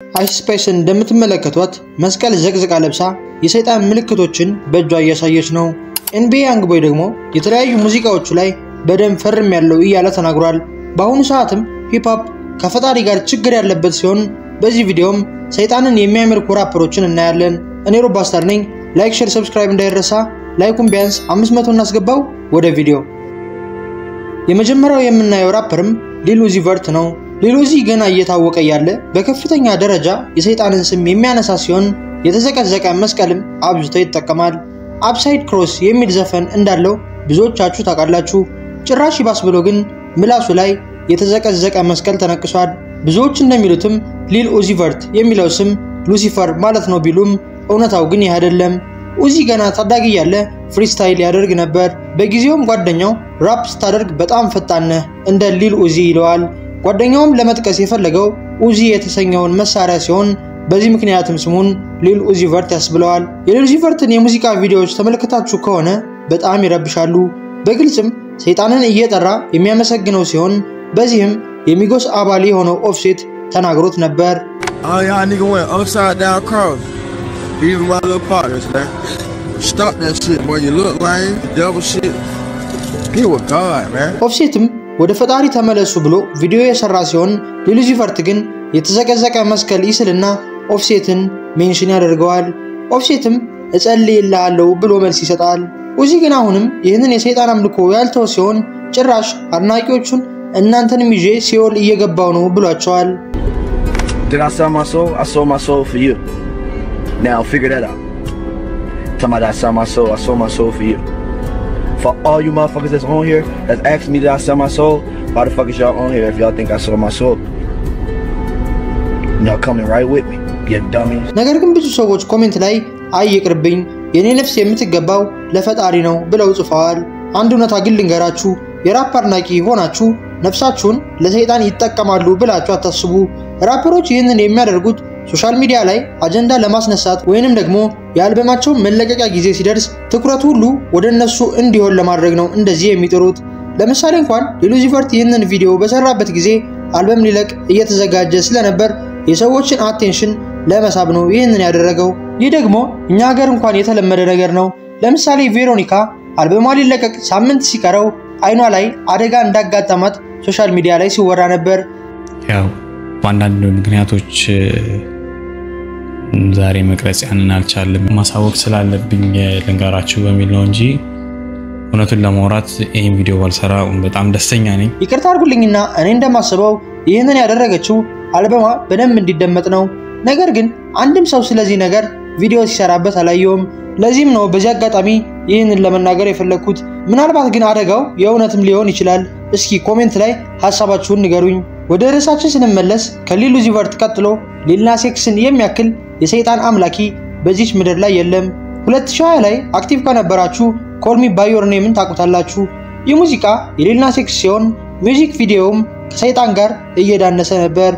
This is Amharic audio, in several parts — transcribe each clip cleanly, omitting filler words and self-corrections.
አይስ ስፓይስን እንደምትመለከቷት መስቀል ዘቅዝቃ ለብሳ የሰይጣን ምልክቶችን በእጇ እያሳየች ነው። ኤንቢኤ ያንግቦይ ደግሞ የተለያዩ ሙዚቃዎቹ ላይ በደም ፈርም ያለው እያለ ተናግሯል። በአሁኑ ሰዓትም ሂፕሆፕ ከፈጣሪ ጋር ችግር ያለበት ሲሆን በዚህ ቪዲዮም ሰይጣንን የሚያመልኩ ራፐሮችን እናያለን። እኔ ሮባስታር ነኝ። ላይክ ሼር ሰብስክራይብ እንዳይረሳ። ላይኩን ቢያንስ 500 እናስገባው። ወደ ቪዲዮ የመጀመሪያው የምናየው ራፐርም ሊል ኡዚ ቨርት ነው። ሊል ኡዚ ገና እየታወቀ ያለ በከፍተኛ ደረጃ የሰይጣንን ስም የሚያነሳ ሲሆን የተዘቀዘቀ መስቀልም አብዝቶ ይተከማል። አፕሳይድ ክሮስ የሚል ዘፈን እንዳለው ብዙዎቻችሁ ታውቃላችሁ። ጭራሽ ይባስ ብሎ ግን ምላሱ ላይ የተዘቀዘቀ መስቀል ተነቅሷል። ብዙዎች እንደሚሉትም ሊል ኡዚ ቨርት የሚለው ስም ሉሲፈር ማለት ነው ቢሉም እውነታው ግን ይህ አይደለም። ኡዚ ገና ታዳጊ ያለ ፍሪስታይል ያደርግ ነበር። በጊዜውም ጓደኛው ራፕ ስታደርግ በጣም ፈጣን ነህ እንደ ሊል ኡዚ ይለዋል። ጓደኛውም ለመጥቀስ የፈለገው ኡዚ የተሰኘውን መሳሪያ ሲሆን በዚህ ምክንያትም ስሙን ሊል ኡዚ ቨርት ያስብለዋል። የሊል ኡዚ ቨርትን የሙዚቃ ቪዲዮዎች ተመልክታችሁ ከሆነ በጣም ይረብሻሉ። በግልጽም ሰይጣንን እየጠራ የሚያመሰግነው ሲሆን በዚህም የሚጎስ አባል የሆነው ኦፍሴት ተናግሮት ነበር። y'all nigga went upside down cross. Even my little partners, man. Stop that shit, boy. You look lame. Devil shit. He was God, man. ኦፍሴትም ወደ ፈጣሪ ተመለሱ ብሎ ቪዲዮ የሰራ ሲሆን ሊል ኡዚ ቨርት ግን የተዘቀዘቀ መስቀል ይስልና ኦፍሴትን ሜንሽን ያደርገዋል። ኦፍሴትም እጸልይልሃለሁ ብሎ መልስ ይሰጣል። ኡዚ ግን አሁንም ይህንን የሰይጣን አምልኮ ያልተው ሲሆን ጭራሽ አድናቂዎቹን እናንተንም ይዤ ሲኦል እየገባው ነው ብሏቸዋል። Did I sell my soul? I sold my soul for you. Now figure that out. Tell me that I sold my soul for you. For all you motherfuckers that's on here that's asking me did I sell my soul, why the fuck is y'all on here if y'all think I sold my soul? Y'all coming right with me, you dummies. ነገር ግን ብዙ ሰዎች ኮሜንት ላይ አይቅርብኝ የኔ ነፍስ የምትገባው ለፈጣሪ ነው ብለው ጽፈዋል። አንድ እውነታ ግን ልንገራችሁ፣ የራፕ አድናቂ ሆናችሁ ነፍሳችሁን ለሰይጣን ይጠቀማሉ ብላችሁ አታስቡ። ራፐሮች ይህንን የሚያደርጉት ሶሻል ሚዲያ ላይ አጀንዳ ለማስነሳት ወይንም ደግሞ የአልበማቸው መለቀቂያ ጊዜ ሲደርስ ትኩረት ሁሉ ወደ እነሱ እንዲሆን ለማድረግ ነው እንደዚህ የሚጥሩት። ለምሳሌ እንኳን ሊል ኡዚ ቨርት ይህንን ቪዲዮ በሰራበት ጊዜ አልበም ሊለቅ እየተዘጋጀ ስለነበር የሰዎችን አቴንሽን ለመሳብ ነው ይህንን ያደረገው። ይህ ደግሞ እኛ ሀገር እንኳን የተለመደ ነገር ነው። ለምሳሌ ቬሮኒካ አልበሟ ሊለቀቅ ሳምንት ሲቀረው አይኗ ላይ አደጋ እንዳጋጠማት ሶሻል ሚዲያ ላይ ሲወራ ነበር። ያው በአንዳንድ ምክንያቶች ዛሬ መቅረጽ ያንን አልቻለም። ማሳወቅ ስላለብኝ ልንገራችሁ በሚል ነው እንጂ እውነቱን ለማውራት ይሄን ቪዲዮ ባልሰራ በጣም ደስተኛ ነኝ። ይቅርታ አድርጉልኝና እኔ እንደማስበው ይህንን ያደረገችው አልበሟ በደንብ እንዲደመጥ ነው። ነገር ግን አንድም ሰው ስለዚህ ነገር ቪዲዮ ሲሰራበት አላየውም። ለዚህም ነው በዚህ አጋጣሚ ይህንን ለመናገር የፈለኩት። ምናልባት ግን አደጋው የእውነትም ሊሆን ይችላል። እስኪ ኮሜንት ላይ ሐሳባችሁን ንገሩኝ። ወደ ርዕሳችን ስንመለስ ከሊል ኡዚ ቨርት ቀጥሎ ሊል ናስ ኤክስን የሚያክል የሰይጣን አምላኪ በዚህ ምድር ላይ የለም። 2020 ላይ አክቲቭ ከነበራችሁ ኮል ሚ ባይ ዮር ኔምን ታውቁታላችሁ። ይህ ሙዚቃ የሊል ናስ ኤክስ ሲሆን ሚውዚክ ቪዲዮውም ከሰይጣን ጋር እየዳነሰ ነበር።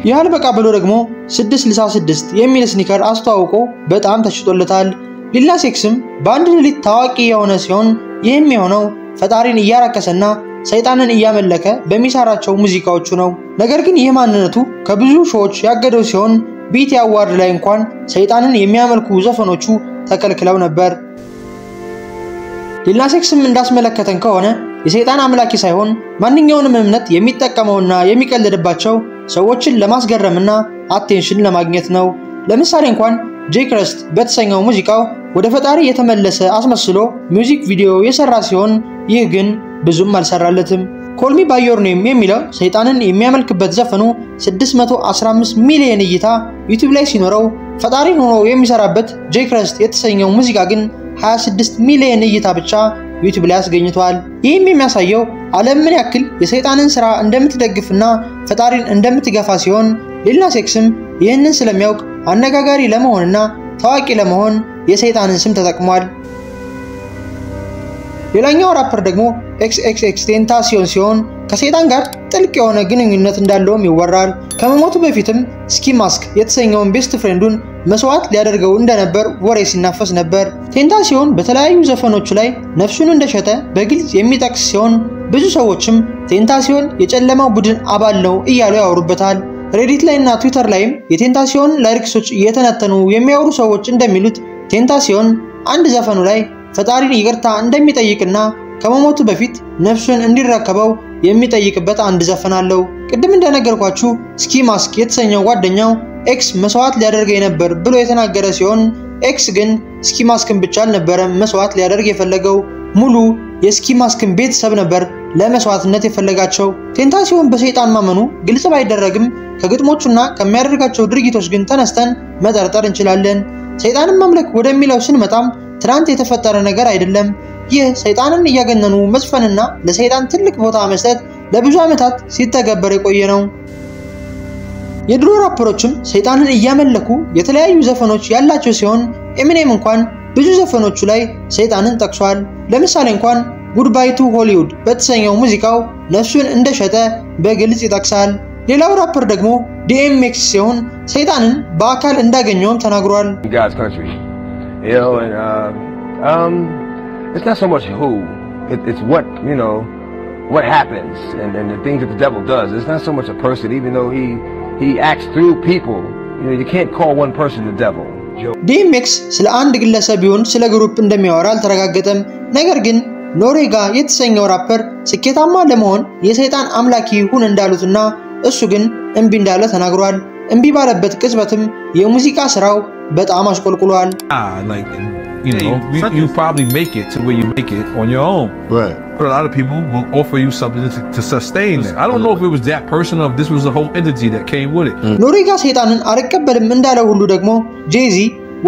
ያህል በቃ ብሎ ደግሞ 666 የሚል ስኒከር አስተዋውቆ በጣም ተሽጦለታል። ሊል ናስ ኤክስም በአንድ ሌሊት ታዋቂ የሆነ ሲሆን ይህም የሆነው ፈጣሪን እያራከሰና ሰይጣንን እያመለከ በሚሰራቸው ሙዚቃዎቹ ነው። ነገር ግን ይህ ማንነቱ ከብዙ ሾዎች ያገደው ሲሆን ቢት አዋርድ ላይ እንኳን ሰይጣንን የሚያመልኩ ዘፈኖቹ ተከልክለው ነበር። ሊል ናስ ኤክስም እንዳስመለከተን ከሆነ የሰይጣን አምላኪ ሳይሆን ማንኛውንም እምነት የሚጠቀመውና የሚቀልድባቸው ሰዎችን ለማስገረምና አቴንሽን ለማግኘት ነው። ለምሳሌ እንኳን ጄክረስት በተሰኘው ሙዚቃው ወደ ፈጣሪ የተመለሰ አስመስሎ ሚውዚክ ቪዲዮ የሰራ ሲሆን ይህ ግን ብዙም አልሰራለትም። ኮል ሚ ባይ ዮር ኔም የሚለው ሰይጣንን የሚያመልክበት ዘፈኑ 615 ሚሊዮን እይታ ዩቲዩብ ላይ ሲኖረው ፈጣሪን ሆኖ የሚሰራበት ጄክረስት የተሰኘው ሙዚቃ ግን 26 ሚሊዮን እይታ ብቻ ዩቲዩብ ላይ አስገኝቷል። ይህም የሚያሳየው ዓለም ምን ያክል የሰይጣንን ስራ እንደምትደግፍና ፈጣሪን እንደምትገፋ ሲሆን ሊል ናስ ኤክስም ይህንን ስለሚያውቅ አነጋጋሪ ለመሆንና ታዋቂ ለመሆን የሰይጣንን ስም ተጠቅሟል። ሌላኛው ራፐር ደግሞ ኤክስኤክስኤክስ ቴንታሲዮን ሲሆን ከሰይጣን ጋር ጥልቅ የሆነ ግንኙነት እንዳለውም ይወራል። ከመሞቱ በፊትም ስኪ ማስክ የተሰኘውን ቤስት ፍሬንዱን መስዋዕት ሊያደርገው እንደነበር ወሬ ሲናፈስ ነበር። ቴንታሲዮን በተለያዩ ዘፈኖቹ ላይ ነፍሱን እንደሸጠ በግልጽ የሚጠቅስ ሲሆን ብዙ ሰዎችም ቴንታሲዮን የጨለማው ቡድን አባል ነው እያሉ ያወሩበታል። ሬዲት ላይና ትዊተር ላይም የቴንታሲዮን ላይሪክሶች እየተነተኑ የሚያወሩ ሰዎች እንደሚሉት ቴንታሲዮን አንድ ዘፈኑ ላይ ፈጣሪን ይቅርታ እንደሚጠይቅና ከመሞቱ በፊት ነፍሱን እንዲረከበው የሚጠይቅበት አንድ ዘፈን አለው። ቅድም እንደነገርኳችሁ ስኪ ማስክ የተሰኘው ጓደኛው ኤክስ መስዋዕት ሊያደርገኝ ነበር ብሎ የተናገረ ሲሆን ኤክስ ግን ስኪ ማስክን ብቻ አልነበረም መስዋዕት ሊያደርግ የፈለገው ሙሉ የስኪ ማስክን ቤተሰብ ነበር ለመስዋዕትነት የፈለጋቸው። ቴንታሲዮን በሰይጣን ማመኑ ግልጽ ባይደረግም ከግጥሞቹና ከሚያደርጋቸው ድርጊቶች ግን ተነስተን መጠርጠር እንችላለን። ሰይጣንን ማምለክ ወደሚለው ስንመጣም ትናንት የተፈጠረ ነገር አይደለም። ይህ ሰይጣንን እያገነኑ መዝፈንና ለሰይጣን ትልቅ ቦታ መስጠት ለብዙ ዓመታት ሲተገበር የቆየ ነው። የድሮ ራፐሮችም ሰይጣንን እያመለኩ የተለያዩ ዘፈኖች ያላቸው ሲሆን ኤሚኔም እንኳን ብዙ ዘፈኖቹ ላይ ሰይጣንን ጠቅሷል። ለምሳሌ እንኳን ጉድባይ ቱ ሆሊውድ በተሰኘው ሙዚቃው ነፍሱን እንደሸጠ በግልጽ ይጠቅሳል። ሌላው ራፐር ደግሞ ዲኤምኤክስ ሲሆን ሰይጣንን በአካል እንዳገኘውም ተናግሯል። It's not so much who, it's what, you know, what happens and the things that the devil does. It's not so much a person, even though he acts through people. You know, you can't call one person the devil. ዲኤምኤክስ ስለ አንድ ግለሰብ ቢሆን ስለ ግሩፕ እንደሚያወራ አልተረጋገጠም። ነገር ግን ኖሬጋ የተሰኘው ራፐር ስኬታማ ለመሆን የሰይጣን አምላኪ ሁን እንዳሉትና እሱ ግን እምቢ እንዳለ ተናግሯል። እምቢ ባለበት ቅጽበትም የሙዚቃ ስራው በጣም አሽቆልቁሏል። You know, you probably make it to where you make it on your own. Right. But a lot of people will offer you something to sustain that. I don't know if it was that person or if this was the whole entity that came with it. ኖሬጋ ሰይጣንን አልቀበልም እንዳለው ሁሉ ደግሞ ጄዚ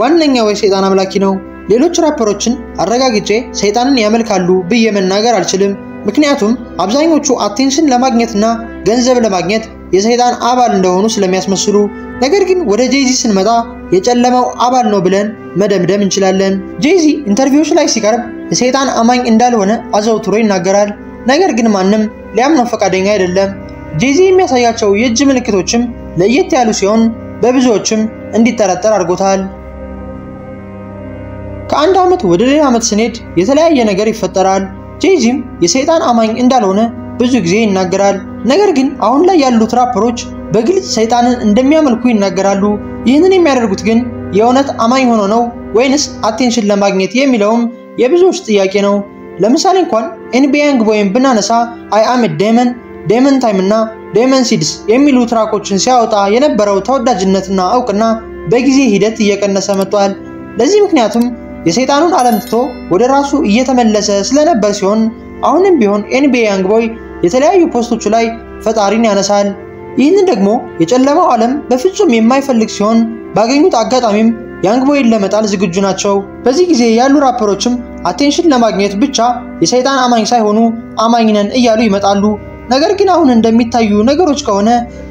ዋነኛው የሰይጣን አምላኪ ነው። ሌሎች ራፐሮችን አረጋግጬ ሰይጣንን ያመልካሉ ብዬ መናገር አልችልም። ምክንያቱም አብዛኞቹ አቴንሽን ለማግኘትና ገንዘብ ለማግኘት የሰይጣን አባል እንደሆኑ ስለሚያስመስሉ። ነገር ግን ወደ ጄዚ ስንመጣ የጨለማው አባል ነው ብለን መደምደም እንችላለን። ጄዚ ኢንተርቪዎች ላይ ሲቀርብ የሰይጣን አማኝ እንዳልሆነ አዘውትሮ ይናገራል። ነገር ግን ማንም ሊያምነው ፈቃደኛ አይደለም። ጄዚ የሚያሳያቸው የእጅ ምልክቶችም ለየት ያሉ ሲሆን በብዙዎችም እንዲጠረጠር አድርጎታል። ከአንድ ዓመት ወደ ሌላ ዓመት ስንሄድ የተለያየ ነገር ይፈጠራል። ጄዚም የሰይጣን አማኝ እንዳልሆነ ብዙ ጊዜ ይናገራል። ነገር ግን አሁን ላይ ያሉት ራፐሮች በግልጽ ሰይጣንን እንደሚያመልኩ ይናገራሉ። ይህንን የሚያደርጉት ግን የእውነት አማኝ ሆኖ ነው ወይንስ አቴንሽን ለማግኘት የሚለውም የብዙዎች ጥያቄ ነው። ለምሳሌ እንኳን ኤንቢኤ ያንግቦይን ብናነሳ አይ አም ዴመን ታይም እና ዴመን ሲድስ የሚሉ ትራኮችን ሲያወጣ የነበረው ተወዳጅነትና እውቅና በጊዜ ሂደት እየቀነሰ መጥቷል። ለዚህ ምክንያቱም የሰይጣኑን ዓለም ትቶ ወደ ራሱ እየተመለሰ ስለነበር ሲሆን አሁንም ቢሆን ኤንቢኤ ያንግቦይ የተለያዩ ፖስቶቹ ላይ ፈጣሪን ያነሳል። ይህንን ደግሞ የጨለማው ዓለም በፍጹም የማይፈልግ ሲሆን ባገኙት አጋጣሚም ያንግቦይን ለመጣል ዝግጁ ናቸው። በዚህ ጊዜ ያሉ ራፐሮችም አቴንሽን ለማግኘት ብቻ የሰይጣን አማኝ ሳይሆኑ አማኝ ነን እያሉ ይመጣሉ። ነገር ግን አሁን እንደሚታዩ ነገሮች ከሆነ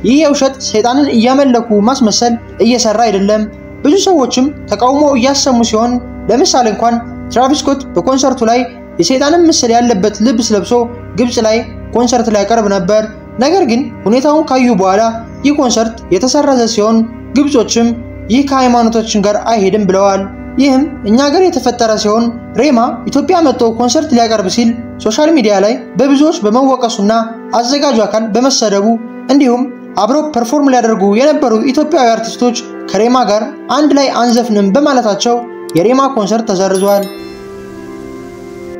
ይህ የውሸት ሰይጣንን እያመለኩ ማስመሰል እየሰራ አይደለም። ብዙ ሰዎችም ተቃውሞ እያሰሙ ሲሆን ለምሳሌ እንኳን ትራቪስ ስኮት በኮንሰርቱ ላይ የሰይጣንን ምስል ያለበት ልብስ ለብሶ ግብጽ ላይ ኮንሰርት ላይ ቀርብ ነበር። ነገር ግን ሁኔታውን ካዩ በኋላ ይህ ኮንሰርት የተሰረዘ ሲሆን ግብጾችም ይህ ከሃይማኖታችን ጋር አይሄድም ብለዋል። ይህም እኛ ጋር የተፈጠረ ሲሆን ሬማ ኢትዮጵያ መጥቶ ኮንሰርት ሊያቀርብ ሲል ሶሻል ሚዲያ ላይ በብዙዎች በመወቀሱና አዘጋጁ አካል በመሰደቡ እንዲሁም አብረው ፐርፎርም ሊያደርጉ የነበሩ ኢትዮጵያዊ አርቲስቶች ከሬማ ጋር አንድ ላይ አንዘፍንም በማለታቸው የሬማ ኮንሰርት ተሰርዟል።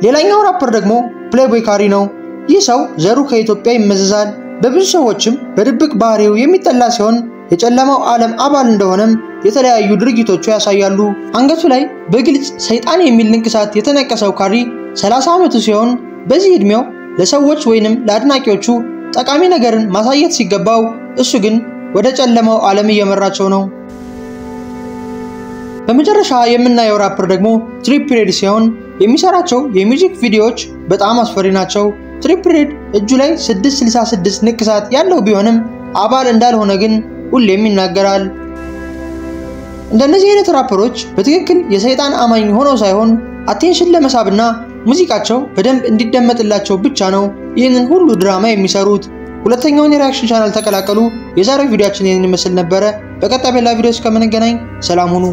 ሌላኛው ራፐር ደግሞ ፕሌይቦይ ካሪ ነው። ይህ ሰው ዘሩ ከኢትዮጵያ ይመዘዛል። በብዙ ሰዎችም በድብቅ ባህሪው የሚጠላ ሲሆን የጨለማው ዓለም አባል እንደሆነም የተለያዩ ድርጊቶቹ ያሳያሉ። አንገቱ ላይ በግልጽ ሰይጣን የሚል ንቅሳት የተነቀሰው ካሪ 30 ዓመቱ ሲሆን በዚህ እድሜው ለሰዎች ወይንም ለአድናቂዎቹ ጠቃሚ ነገርን ማሳየት ሲገባው እሱ ግን ወደ ጨለማው ዓለም እየመራቸው ነው። በመጨረሻ የምናየው ራፐር ደግሞ ትሪፕ ሬድ ሲሆን የሚሰራቸው የሚውዚክ ቪዲዮዎች በጣም አስፈሪ ናቸው። ትሪፕ ሬድ እጁ ላይ 666 ንቅሳት ያለው ቢሆንም አባል እንዳልሆነ ግን ሁሌም ይናገራል። እንደነዚህ አይነት ራፐሮች በትክክል የሰይጣን አማኝ ሆነው ሳይሆን አቴንሽን ለመሳብና ሙዚቃቸው በደንብ እንዲደመጥላቸው ብቻ ነው ይህንን ሁሉ ድራማ የሚሰሩት። ሁለተኛውን የሪአክሽን ቻናል ተቀላቀሉ። የዛሬው ቪዲዮአችን ይህንን ይመስል ነበር። በቀጣይ በሌላ ቪዲዮ እስከምንገናኝ ሰላም ሁኑ።